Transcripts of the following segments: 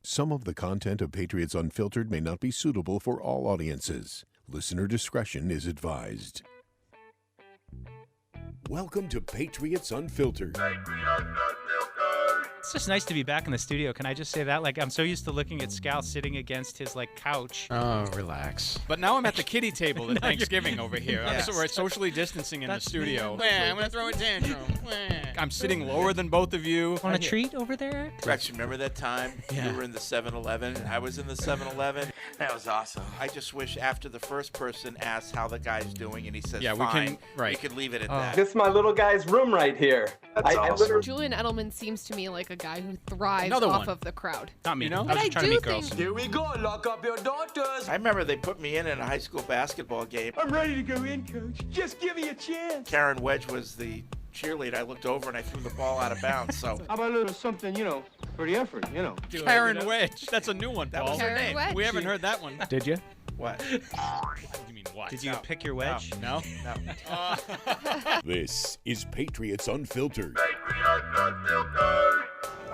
Some of the content of Patriots Unfiltered may not be suitable for all audiences. Listener discretion is advised. Welcome to Patriots Unfiltered. It's just nice to be back in the studio. Can I just say that? Like, I'm so used to looking at Scal sitting against his, couch. Oh, relax. But now I'm at the kiddie table at Thanksgiving over here. Yes. So we're socially distancing in the studio. Man. I'm going to throw a tantrum. I'm sitting lower than both of you. Want a treat over there? Rex, remember that time you were in the 7-Eleven? I was in the 7-Eleven. That was awesome. I just wish after the first person asks how the guy's doing and he says, Yeah, fine, we could leave it at that. This is my little guy's room right here. That's awesome. Julian Edelman seems to me like a guy who thrives Another off one. of the crowd. Not me. You know? I was But just I trying to do meet girls. think- Here we go. Lock up your daughters. I remember they put me in a high school basketball game. I'm ready to go in, Coach. Just give me a chance. Karen Wedge was the cheerleader. I looked over and I threw the ball out of bounds. So How about a little something, for the effort, Karen Wedge. That's a new one, That Paul. was her Karen name. Wedge. We haven't heard that one. Did you? What? What do you mean, what? Did you No. pick your wedge? No? No. This is Patriots Unfiltered.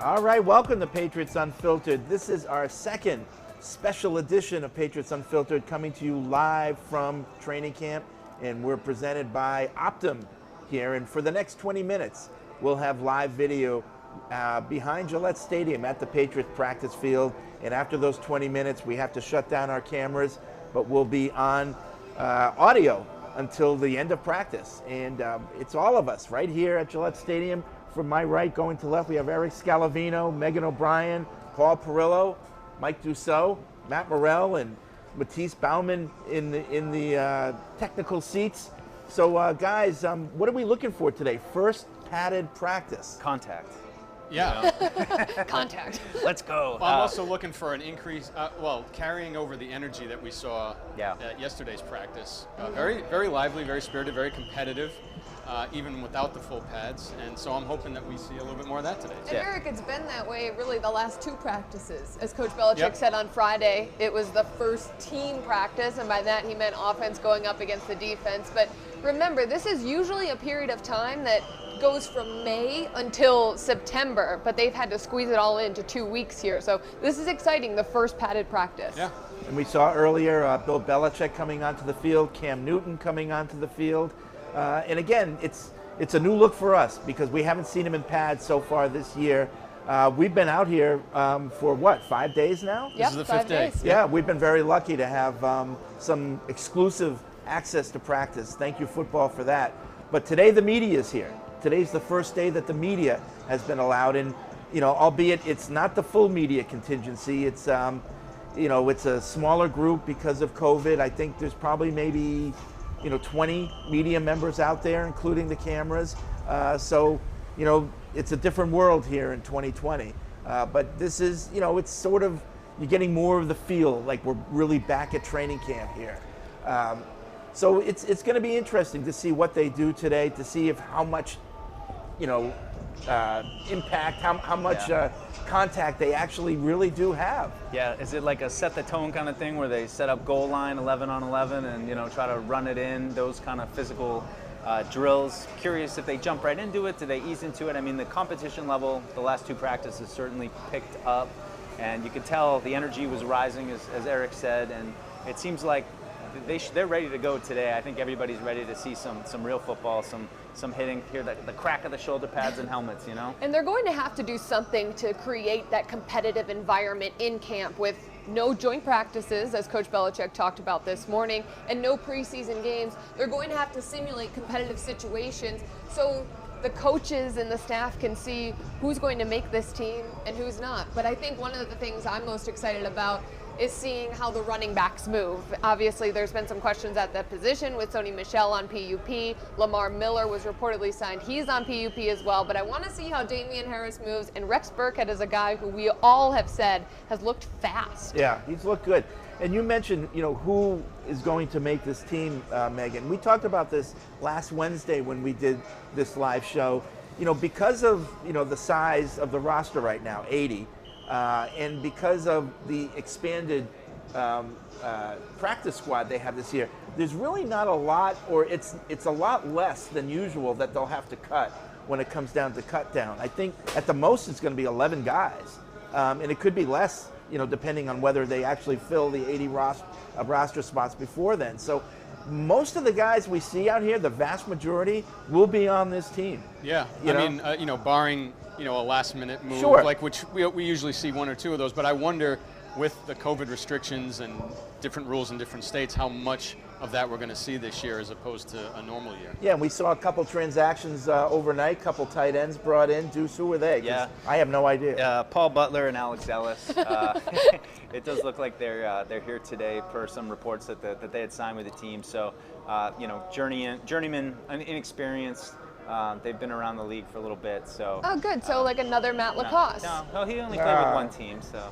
All right, welcome to Patriots Unfiltered. This is our second special edition of Patriots Unfiltered, coming to you live from training camp, and we're presented by Optum here. And for the next 20 minutes, we'll have live video behind Gillette Stadium at the Patriots practice field. And after those 20 minutes, we have to shut down our cameras, but we'll be on audio until the end of practice. And it's all of us right here at Gillette Stadium. From my right, going to left, we have Eric Scalavino, Megan O'Brien, Paul Perillo, Mike Dussault, Matt Morrell, and Matisse Bauman in the technical seats. So, guys, what are we looking for today? First padded practice. Contact. Yeah. Contact. Let's go. Well, I'm also looking for an increase, carrying over the energy that we saw Yeah. at yesterday's practice. Very, very lively, very spirited, very competitive, even without the full pads. And so I'm hoping that we see a little bit more of that today. And Eric, it's been that way really the last two practices. As Coach Belichick Yep. said on Friday, it was the first team practice, and by that he meant offense going up against the defense. But remember, this is usually a period of time that goes from May until September, but they've had to squeeze it all into 2 weeks here. So this is exciting, the first padded practice. Yeah. And we saw earlier Bill Belichick coming onto the field, Cam Newton coming onto the field. And again, it's a new look for us because we haven't seen him in pads so far this year. We've been out here for 5 days now? Yep, is the 5 fifth day. days. Yeah, we've been very lucky to have some exclusive access to practice. Thank you, football, for that. But today the media is here. Today's the first day that the media has been allowed in, albeit it's not the full media contingency. It's, it's a smaller group because of COVID. I think there's probably maybe, 20 media members out there, including the cameras. So, it's a different world here in 2020. But this is, it's sort of, you're getting more of the feel like we're really back at training camp here. So it's going to be interesting to see what they do today, to see if how much, impact, how much contact they actually really do have. Yeah, is it like a set the tone kind of thing where they set up goal line 11 on 11 and try to run it in, those kind of physical drills? Curious if they jump right into it, do they ease into it? I mean, the competition level, the last two practices certainly picked up, and you could tell the energy was rising, as Eric said, and it seems like they're ready to go today. I think everybody's ready to see some real football, some hitting, hear the crack of the shoulder pads and helmets, And they're going to have to do something to create that competitive environment in camp with no joint practices, as Coach Belichick talked about this morning, and no preseason games. They're going to have to simulate competitive situations so the coaches and the staff can see who's going to make this team and who's not. But I think one of the things I'm most excited about is seeing how the running backs move. Obviously, there's been some questions at that position with Sony Michel on PUP. Lamar Miller was reportedly signed. He's on PUP as well, but I want to see how Damien Harris moves, and Rex Burkhead is a guy who we all have said has looked fast. Yeah, he's looked good. And you mentioned, who is going to make this team, Megan. We talked about this last Wednesday when we did this live show. Because of, the size of the roster right now, 80, and because of the expanded practice squad they have this year, there's really not a lot, or it's a lot less than usual that they'll have to cut when it comes down to cut down. I think at the most it's going to be 11 guys, and it could be less depending on whether they actually fill the 80 roster spots before then. So most of the guys we see out here, the vast majority, will be on this team. Yeah, barring a last-minute move, Sure. like which we usually see one or two of those. But I wonder, with the COVID restrictions and different rules in different states, how much of that we're going to see this year as opposed to a normal year. Yeah, and we saw a couple transactions overnight, couple tight ends brought in. Deuce, who were they? 'Cause Yeah. I have no idea. Paul Butler and Alex Ellis. It does look like they're here today per some reports that they had signed with the team. So, journeyman, inexperienced. They've been around the league for a little bit, so. Oh, good. So like another Matt Lacoste. No, he only played with one team, so.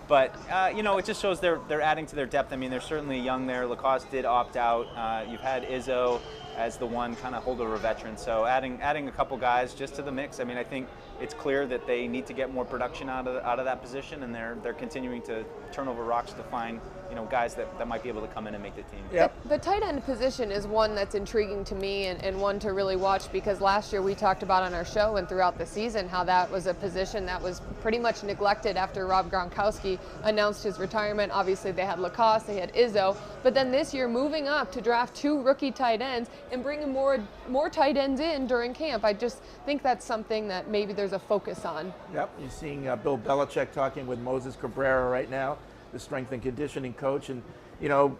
But it just shows they're adding to their depth. I mean, they're certainly young there. Lacoste did opt out. You've had Izzo as the one kind of holdover veteran, so adding a couple guys just to the mix. I mean, I think it's clear that they need to get more production out of that position, and they're continuing to turn over rocks to find guys that might be able to come in and make the team. Yep. The tight end position is one that's intriguing to me and one to really watch, because last year we talked about on our show and throughout the season how that was a position that was pretty much neglected after Rob Gronkowski announced his retirement. Obviously they had Lacoste, they had Izzo, but then this year moving up to draft 2 rookie tight ends and bringing more tight ends in during camp. I just think that's something that maybe there's a focus on. Yep, you're seeing Bill Belichick talking with Moses Cabrera right now, the strength and conditioning coach, and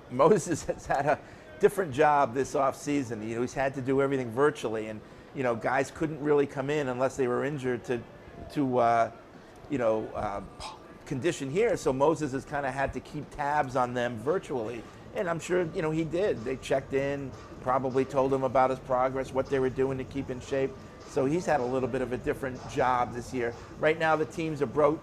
Moses has had a different job this offseason. He's had to do everything virtually, and guys couldn't really come in unless they were injured to condition here. So Moses has kind of had to keep tabs on them virtually, and I'm sure he did. They checked in, probably told him about his progress, what they were doing to keep in shape. So he's had a little bit of a different job this year. Right now, the teams are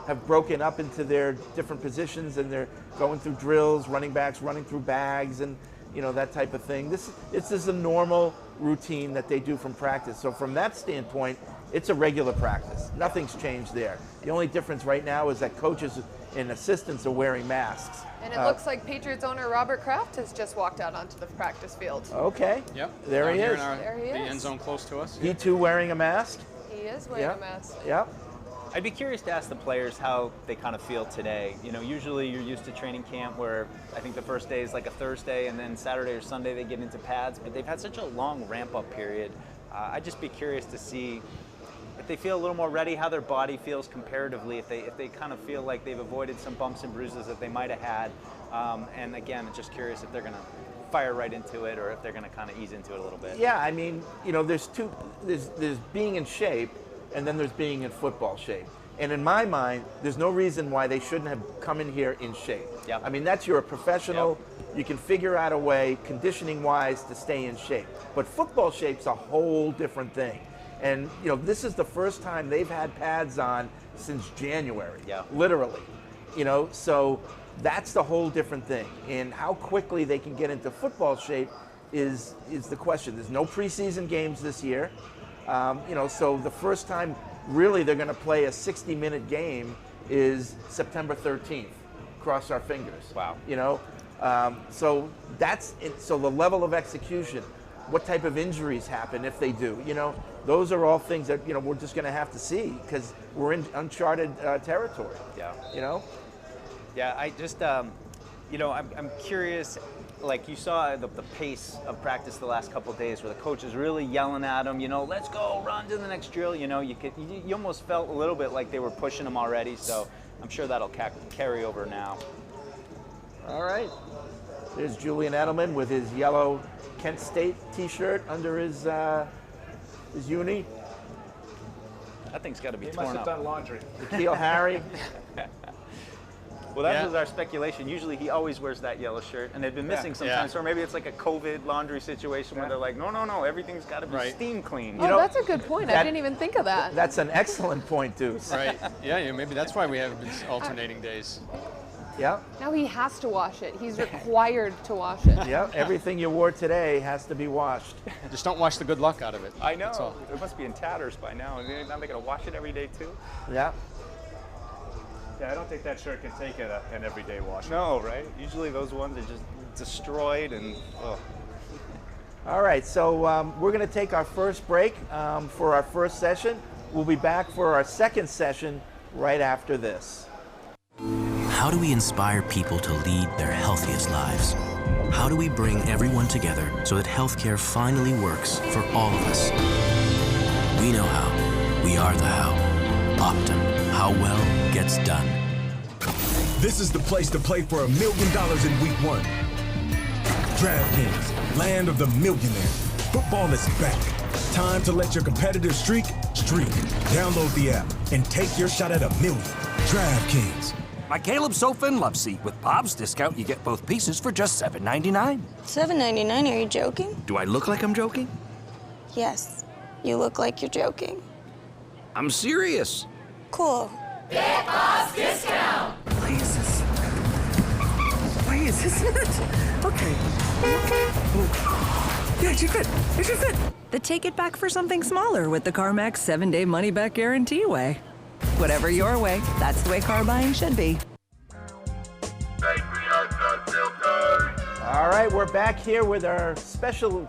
have broken up into their different positions, and they're going through drills, running backs running through bags, and that type of thing. This is a normal routine that they do from practice. So from that standpoint, it's a regular practice. Nothing's changed there. The only difference right now is that coaches and assistants are wearing masks. And it looks like Patriots owner Robert Kraft has just walked out onto the practice field. Okay. Yep. There he is. There he The is. end zone close to us. He too wearing a mask. He is wearing a mask. Yep. I'd be curious to ask the players how they kind of feel today. Usually you're used to training camp where I think the first day is like a Thursday, and then Saturday or Sunday they get into pads, but they've had such a long ramp-up period. I'd just be curious to see if they feel a little more ready, how their body feels comparatively, if they kind of feel like they've avoided some bumps and bruises that they might have had. And again, I'm just curious if they're going to fire right into it or if they're going to kind of ease into it a little bit. Yeah, I mean, there's being in shape, and then there's being in football shape. And in my mind, there's no reason why they shouldn't have come in here in shape. Yep. I mean, you're a professional. Yep. You can figure out a way, conditioning-wise, to stay in shape. But football shape's a whole different thing. And, this is the first time they've had pads on since January. Yeah. Literally. So that's the whole different thing. And how quickly they can get into football shape is the question. There's no preseason games this year. So the first time really they're going to play a 60-minute game is September 13th. Cross our fingers. Wow. So that's it. So the level of execution, what type of injuries happen if they do, those are all things that, we're just going to have to see because we're in uncharted territory. Yeah. Yeah, I just, I'm curious. Like you saw the pace of practice the last couple of days where the coach is really yelling at them, let's go, run to the next drill. You almost felt a little bit like they were pushing them already. So I'm sure that'll carry over now. All right. There's Julian Edelman with his yellow Kent State T-shirt under his uni. That thing's got to be He torn must have up. done laundry. Nikhil Harry. Well, that was our speculation. Usually he always wears that yellow shirt, and they've been missing sometimes. Or maybe it's like a COVID laundry situation where they're like, no, everything's got to be steam clean. That's a good point. I didn't even think of that. That's an excellent point, Deuce. Right. Yeah, maybe that's why we have been alternating days. Yeah. Now he has to wash it. He's required to wash it. Yeah. Everything you wore today has to be washed. Just don't wash the good luck out of it. I know. That's all. It must be in tatters by now. Now they're going to wash it every day, too? Yeah. Yeah, I don't think that shirt can take an everyday wash. No, right? Usually those ones are just destroyed and, All right, so we're going to take our first break for our first session. We'll be back for our second session right after this. How do we inspire people to lead their healthiest lives? How do we bring everyone together so that healthcare finally works for all of us? We know how. We are the how. Optum. How well gets done. This is the place to play for $1 million in week 1. DraftKings, land of the millionaire. Football is back. Time to let your competitive streak streak. Download the app and take your shot at $1 million. DraftKings. My Caleb Sofa and Love Seat. With Bob's discount, you get both pieces for just $7.99. $7.99? Are you joking? Do I look like I'm joking? Yes. You look like you're joking. I'm serious. Cool. Get Bob's discount! Why is this it? Okay. Yeah, it should fit. It should fit. The take it back for something smaller with the CarMax 7-day money-back guarantee way. Whatever your way, that's the way car buying should be. All right, we're back here with our special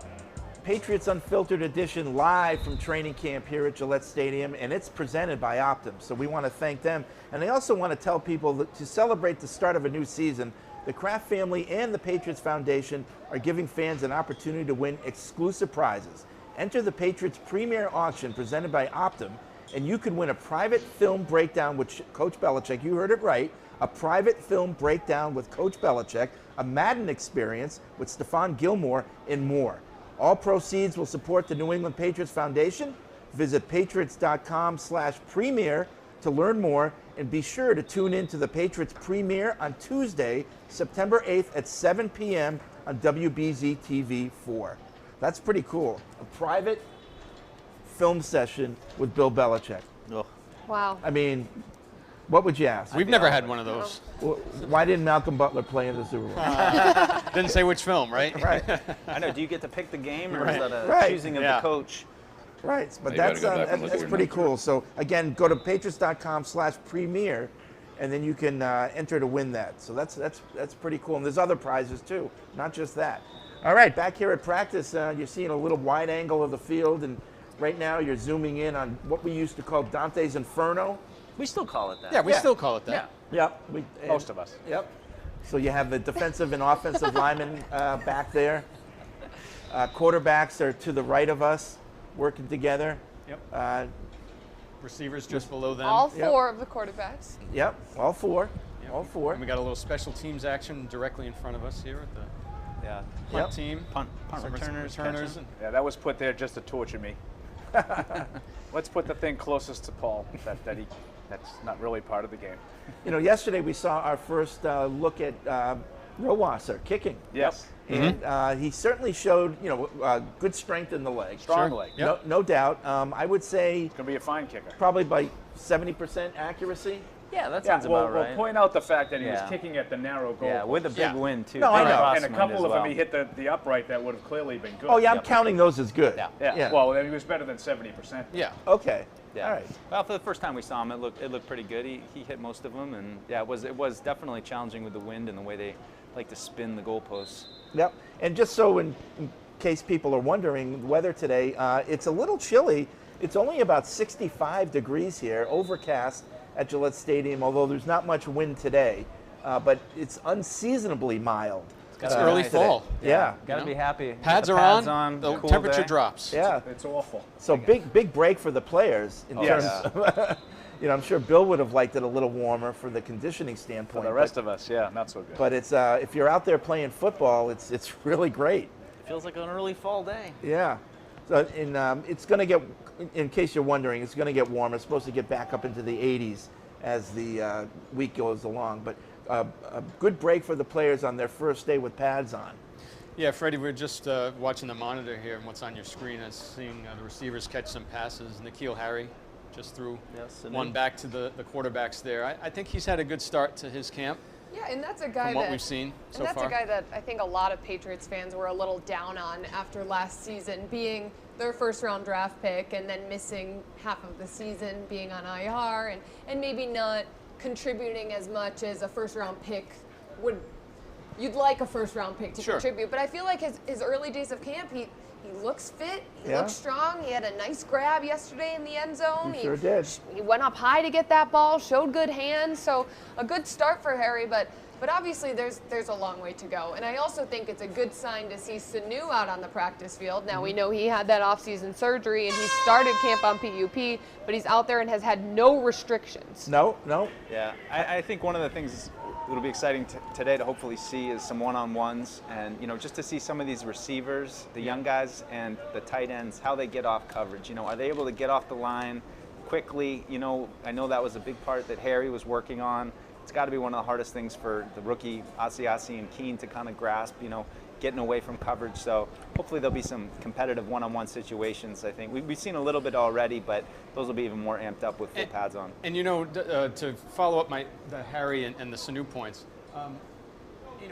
Patriots Unfiltered edition live from training camp here at Gillette Stadium, and it's presented by Optum. So we want to thank them. And I also want to tell people that to celebrate the start of a new season, the Kraft family and the Patriots Foundation are giving fans an opportunity to win exclusive prizes. Enter the Patriots Premier Auction presented by Optum, and you can win a private film breakdown with Coach Belichick. You heard it right. A private film breakdown with Coach Belichick, a Madden experience with Stephon Gilmore, and more. All proceeds will support the New England Patriots Foundation. Visit patriots.com/premier to learn more, and be sure to tune in to the Patriots Premiere on Tuesday, September 8th at 7 p.m. on WBZ TV 4. That's pretty cool. A private film session with Bill Belichick. Oh. Wow. I mean, what would you ask? We've never had one of those. Why didn't Malcolm Butler play in the Super Bowl? Didn't say which film, right? Right. I know. Do you get to pick the game, or Right. is that a Right. choosing of Yeah. the coach? Right, but You that's gotta go back and look at that's your pretty notes. cool. So again, go to patriots.com/premier, and then you can enter to win that. So that's pretty cool. And there's other prizes too, not just that. All right, back here at practice, you're seeing a little wide angle of the field, and right now you're zooming in on what we used to call Dante's Inferno. We still call it that. Yeah, we still call it that. Yeah. Yep. Most of us. Yep. So you have the defensive and offensive linemen back there. Quarterbacks are to the right of us, working together. Yep. Receivers just below them. All four of the quarterbacks. Yep, all four. Yep. All four. And we got a little special teams action directly in front of us here at the punt team. Punt Some returners. returners. Yeah, that was put there just to torture me. Let's put the thing closest to Paul. That's not really part of the game. You know, yesterday we saw our first look at Rowasser kicking. Yes. And he certainly showed, good strength in the leg. Strong leg. Yep. No doubt. I would say It's going to be a fine kicker. probably by 70% accuracy. Yeah, that Yeah, sounds about we'll right. point out the fact that he was Yeah. kicking at the narrow goal. Yeah, with a big Yeah. win too. No, I Big know. crosswind And a couple as of well. them he hit the upright that would have clearly been good. Oh, yeah, I'm counting those as good. Yeah. Well, he was better than 70%. Yeah. Okay. Yeah. All right. Well, for the first time we saw him, it looked pretty good. He hit most of them, and yeah, it was definitely challenging with the wind and the way they like to spin the goalposts. Yep. And just so in case people are wondering, the weather today, it's a little chilly. It's only about 65 degrees here, overcast at Gillette Stadium, although there's not much wind today. But it's unseasonably mild. It's early nice. fall. Yeah. Gotta be happy. Pads The are on. the cool temperature day. drops. Yeah. It's awful. So big break for the players in terms yeah. of, I'm sure Bill would have liked it a little warmer for the conditioning For standpoint. the rest of us, yeah, not so good. But it's if you're out there playing football, it's really great. It feels like an early fall day. Yeah. So it's going to get, in case you're wondering, it's going to get warmer. It's supposed to get back up into the 80s as the week goes along. But a good break for the players on their first day with pads on. Yeah, Freddie, we're just watching the monitor here, and what's on your screen is seeing the receivers catch some passes. N'Keal Harry just threw one back to the quarterbacks there. I think he's had a good start to his camp. Yeah, and that's a guy from what we've seen so that's far. a guy that I think a lot of Patriots fans were a little down on after last season, being their first-round draft pick and then missing half of the season, being on IR, and maybe not contributing as much as a first-round pick would. You'd like a first-round pick to contribute, but I feel like his early days of camp, He looks fit. He looks strong. He had a nice grab yesterday in the end zone. He sure did. He went up high to get that ball, showed good hands. So a good start for Harry, but obviously there's a long way to go. And I also think it's a good sign to see Sanu out on the practice field. Now we know he had that offseason surgery and he started camp on PUP, but he's out there and has had no restrictions. No. Yeah, I think one of the things it'll be exciting today to hopefully see is some one-on-ones and, just to see some of these receivers, the young guys and the tight ends, how they get off coverage. Are they able to get off the line quickly? I know that was a big part that Harry was working on. It's got to be one of the hardest things for the rookie Asiasi and Keene to kind of grasp, getting away from coverage. So hopefully there'll be some competitive one-on-one situations. I think we've seen a little bit already, but those will be even more amped up with full pads on. And to follow up the Harry and the Sanu points,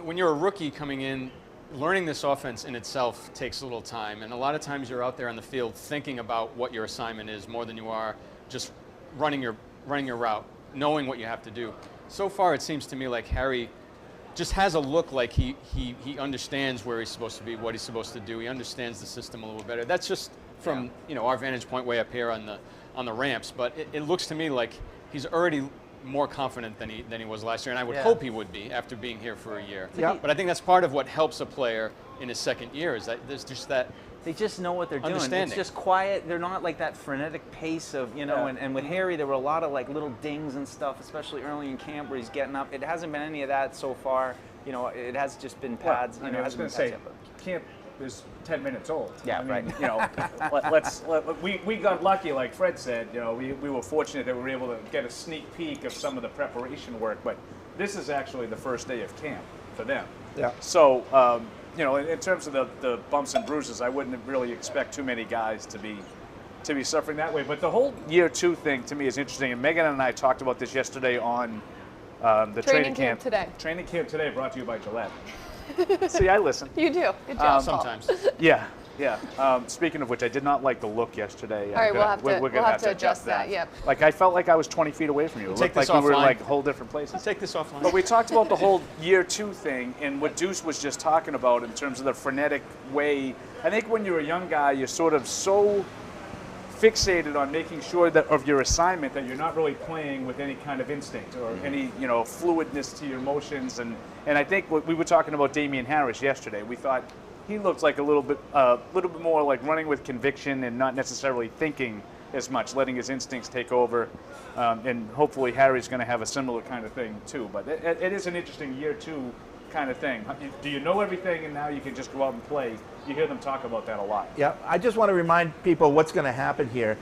when you're a rookie coming in, learning this offense in itself takes a little time, and a lot of times you're out there on the field thinking about what your assignment is more than you are just running your route, knowing what you have to do. So far, it seems to me like Harry just has a look like he understands where he's supposed to be, what he's supposed to do. He understands the system a little better. That's just from our vantage point way up here on the ramps. But it looks to me like he's already more confident than he was last year, and I would hope he would be after being here for a year. Yeah. But I think that's part of what helps a player in his second year is that there's just that. They just know what they're doing. It's just quiet. They're not like that frenetic pace of, and with Harry, there were a lot of like little dings and stuff, especially early in camp where he's getting up. It hasn't been any of that so far. It has just been pads. I was going to say, camp is 10 minutes old. Yeah, right. We got lucky, like Fred said. We were fortunate that we were able to get a sneak peek of some of the preparation work. But this is actually the first day of camp for them. Yeah. So. In terms of the bumps and bruises, I wouldn't really expect too many guys to be suffering that way. But the whole year 2 thing to me is interesting. And Megan and I talked about this yesterday on the training camp today. Training camp today, brought to you by Gillette. See, I listen. You do. Good job. Sometimes. Yeah. Speaking of which, I did not like the look yesterday. All right, we'll have to adjust that. Yep. Like I felt like I was 20 feet away from you. It looked like we were like whole different places. Take this offline. But we talked about the whole year 2 thing and what Deuce was just talking about in terms of the frenetic way. I think when you're a young guy, you're sort of so fixated on making sure that of your assignment that you're not really playing with any kind of instinct or any fluidness to your motions. And I think what we were talking about Damien Harris yesterday. We thought he looked like a little bit more like running with conviction and not necessarily thinking as much, letting his instincts take over. And hopefully Harry's going to have a similar kind of thing too. But it is an interesting year 2 kind of thing. Do you know everything and now you can just go out and play? You hear them talk about that a lot. Yeah, I just want to remind people what's going to happen here.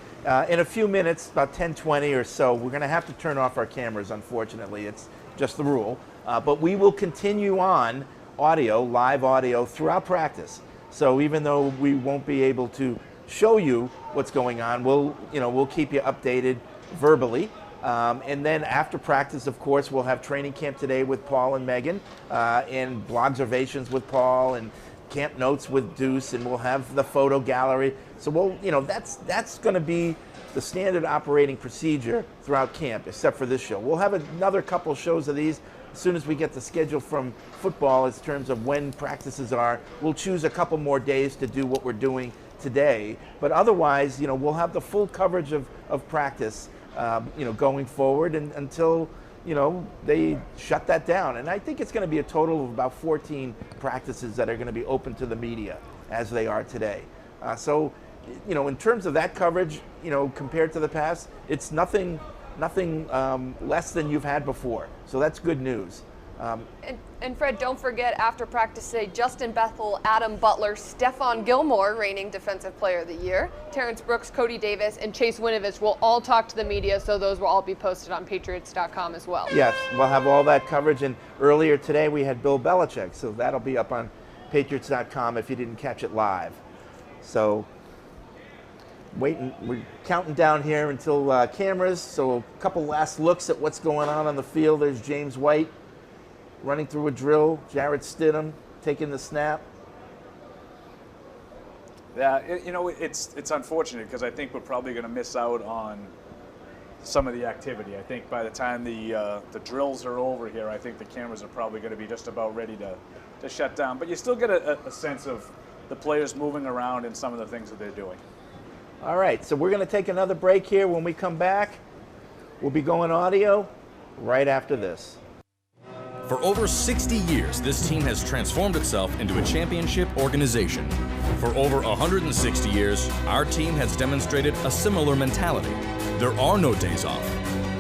In a few minutes, about 10:20 or so, we're going to have to turn off our cameras, unfortunately. It's just the rule. But we will continue on live audio throughout practice. So even though we won't be able to show you what's going on, we'll keep you updated verbally. And then after practice, of course, we'll have training camp today with Paul and Megan, and blogservations with Paul, and camp notes with Deuce, and we'll have the photo gallery. So that's going to be the standard operating procedure throughout camp, except for this show. We'll have another couple shows of these as soon as we get the schedule from football in terms of when practices are. We'll choose a couple more days to do what we're doing today, but otherwise, we'll have the full coverage of practice, going forward and until they shut that down. And I think it's going to be a total of about 14 practices that are going to be open to the media as they are today. So in terms of that coverage, compared to the past, it's nothing less than you've had before. So that's good news. And Fred, don't forget, after practice today, Justin Bethel, Adam Butler, Stephon Gilmore, reigning Defensive Player of the Year, Terrence Brooks, Cody Davis, and Chase Winovich will all talk to the media, so those will all be posted on Patriots.com as well. Yes, we'll have all that coverage. And earlier today we had Bill Belichick, so that'll be up on Patriots.com if you didn't catch it live. So we're counting down here until cameras, so a couple last looks at what's going on the field. There's James White running through a drill, Jarrett Stidham taking the snap. Yeah, it's unfortunate because I think we're probably going to miss out on some of the activity. I think by the time the drills are over here, I think the cameras are probably going to be just about ready to shut down. But you still get a sense of the players moving around and some of the things that they're doing. All right, so we're going to take another break here. When we come back, we'll be going audio right after this. For over 60 years, this team has transformed itself into a championship organization. For over 160 years, our team has demonstrated a similar mentality. There are no days off.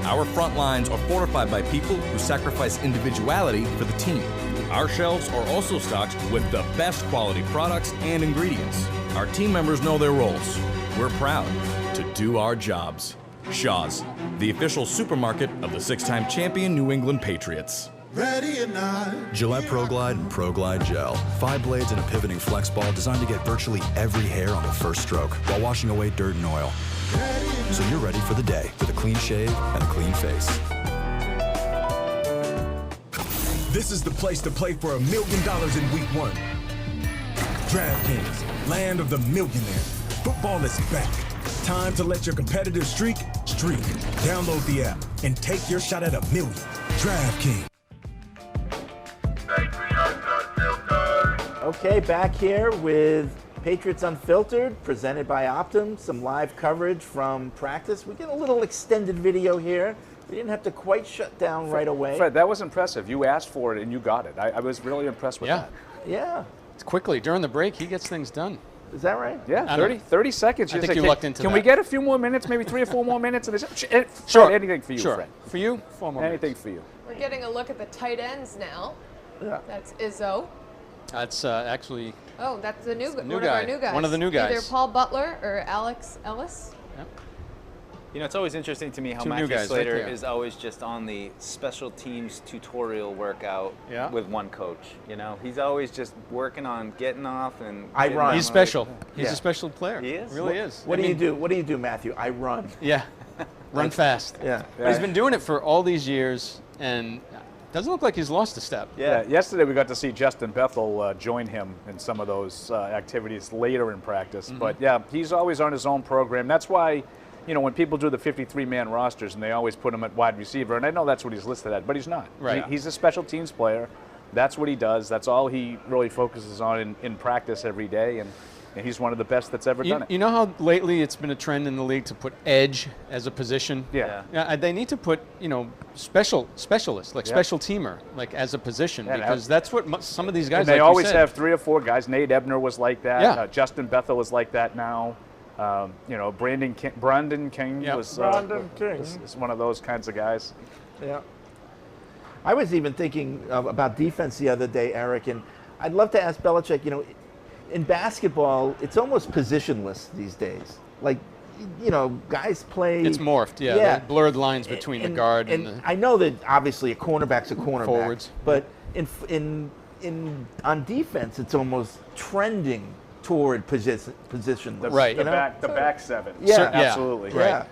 Our front lines are fortified by people who sacrifice individuality for the team. Our shelves are also stocked with the best quality products and ingredients. Our team members know their roles. We're proud to do our jobs. Shaw's, the official supermarket of the 6-time champion New England Patriots. Ready or not. Gillette Pro Glide and Pro Glide Gel. 5 blades and a pivoting flex ball designed to get virtually every hair on the first stroke while washing away dirt and oil. So you're ready for the day with a clean shave and a clean face. This is the place to play for $1 million in week 1. DraftKings, land of the millionaire. Football is back. Time to let your competitive streak streak. Download the app and take your shot at $1 million. DraftKings. Okay, back here with Patriots Unfiltered, presented by Optum. Some live coverage from practice. We get a little extended video here. We didn't have to quite shut down right away. Fred, that was impressive. You asked for it and you got it. I was really impressed with that. Yeah. It's quickly. During the break, he gets things done. Is that right? Yeah, 30 seconds. I think you lucked into Can that. we get a few more minutes, maybe 3 or 4 more minutes? Sure. Fred, anything for you, Sure. Fred. For you, 4 more Anything minutes. for you. We're getting a look at the tight ends now. Yeah. That's Izzo. That's actually Oh, that's the new one of guy. our new guys. One of the new guys. Either Paul Butler or Alex Ellis. Yep. You know, it's always interesting to me how 2 new Matthew guys right Slater there. is always just on the special teams tutorial workout with one coach. You know, he's always just working on getting off and. I run. He's special. He's a special player. He is. Really is. What do you do? What do you do, Matthew? I run. Yeah. Run fast. Yeah. But he's been doing it for all these years, and doesn't look like he's lost a step. Yeah. Yesterday we got to see Justin Bethel join him in some of those activities later in practice. Mm-hmm. But yeah, he's always on his own program. That's why, you know, when people do the 53-man rosters and they always put him at wide receiver, and I know that's what he's listed at, but he's not. Right. He's a special teams player. That's what he does. That's all he really focuses on in practice every day. And he's one of the best that's ever done it. You know how lately it's been a trend in the league to put edge as a position? Yeah. They need to put, you know, specialists, like special teamer, like as a position, because that's what some of these guys. And they like always you said, have 3 or 4 guys. Nate Ebner was like that. Yeah. Justin Bethel is like that now. You know, Brandon King was is one of those kinds of guys. Yeah. I was even thinking about defense the other day, Eric, and I'd love to ask Belichick, you know, in basketball, it's almost positionless these days. Like, you know, guys play. It's morphed, the blurred lines between the guard and the. I know that obviously a cornerback's a cornerback. Forwards. But on defense, it's almost trending toward position. The back seven. Yeah, absolutely. Yeah.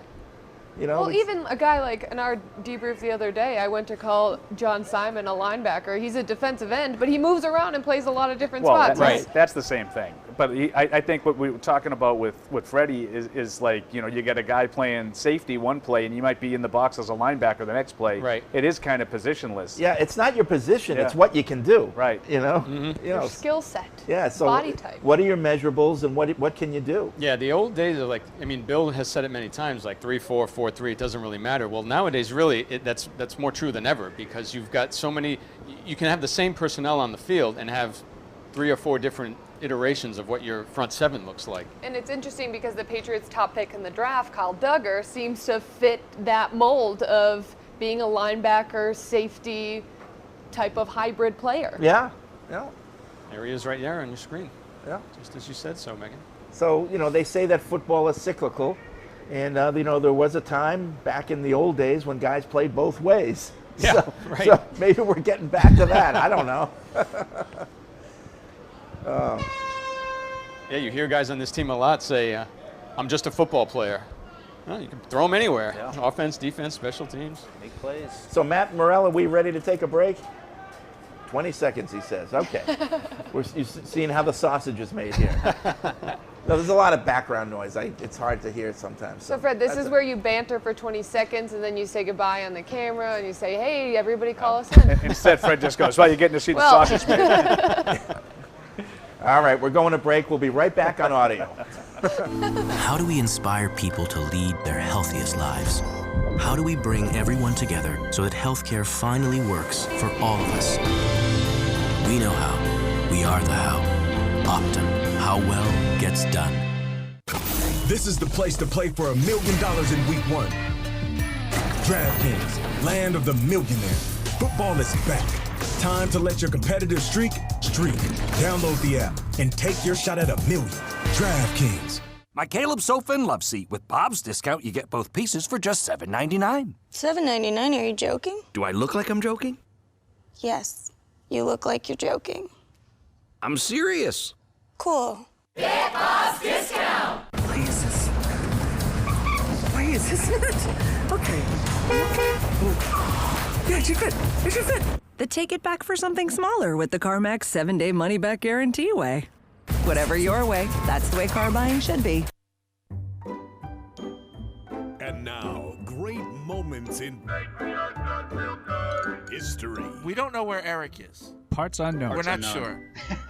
You know, Well, even a guy like in our debrief the other day, I went to call John Simon a linebacker. He's a defensive end, but he moves around and plays a lot of different spots. That's the same thing. But I think what we were talking about with Freddie is like, you know, you get a guy playing safety one play and you might be in the box as a linebacker the next play. Right. It is kind of positionless. Yeah, it's not your position; it's what you can do. Right. You know. Mm-hmm. You know. Your skill set. Yeah. So body type. What are your measurables and what can you do? Yeah, the old days are like, I mean, Bill has said it many times, like 3-4, 4-3, it doesn't really matter. Well, nowadays, really, that's more true than ever because you've got so many. You can have the same personnel on the field and have 3 or 4 different iterations of what your front seven looks like. And it's interesting because the Patriots' top pick in the draft, Kyle Duggar, seems to fit that mold of being a linebacker, safety type of hybrid player. Yeah. Yeah. There he is right there on your screen. Yeah. Just as you said so, Megan. So, you know, they say that football is cyclical. And, you know, there was a time back in the old days when guys played both ways. Yeah, So maybe we're getting back to that. I don't know. Yeah, you hear guys on this team a lot say, I'm just a football player. Well, you can throw them anywhere. Yeah. Offense, defense, special teams. Make plays. So, Matt Morell, are we ready to take a break? 20 seconds, he says. Okay. We're seeing how the sausage is made here. No, there's a lot of background noise. It's hard to hear sometimes. So Fred, this is where you banter for 20 seconds and then you say goodbye on the camera and you say, hey, everybody call us in. Instead, Fred just goes, well, you're getting to see the sausage made. All right, we're going to break. We'll be right back on audio. How do we inspire people to lead their healthiest lives? How do we bring everyone together so that healthcare finally works for all of us? We know how. We are the how. Optum. How well gets done. This is the place to play for $1 million in week 1. DraftKings, land of the millionaire. Football is back. Time to let your competitive streak streak. Download the app and take your shot at $1 million. DraftKings. My Caleb sofa and love seat. With Bob's discount, you get both pieces for just $7.99. $7.99? Are you joking? Do I look like I'm joking? Yes. You look like you're joking. I'm serious. Cool. Get Bob's discount. Why is this it? Okay. Yeah, it should fit. It should fit. The take it back for something smaller with the CarMax 7-day money-back guarantee way. Whatever your way, that's the way car buying should be. And now, great moments in history. We don't know where Eric is. Parts unknown. We're not sure.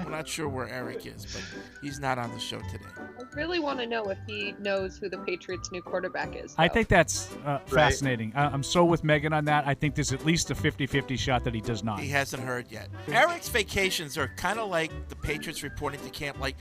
We're not sure where Eric is, but he's not on the show today. I really want to know if he knows who the Patriots' new quarterback is. I think that's fascinating. I'm so with Megan on that. I think there's at least a 50-50 shot that he does not. He hasn't heard yet. Eric's vacations are kind of like the Patriots reporting to camp. Like,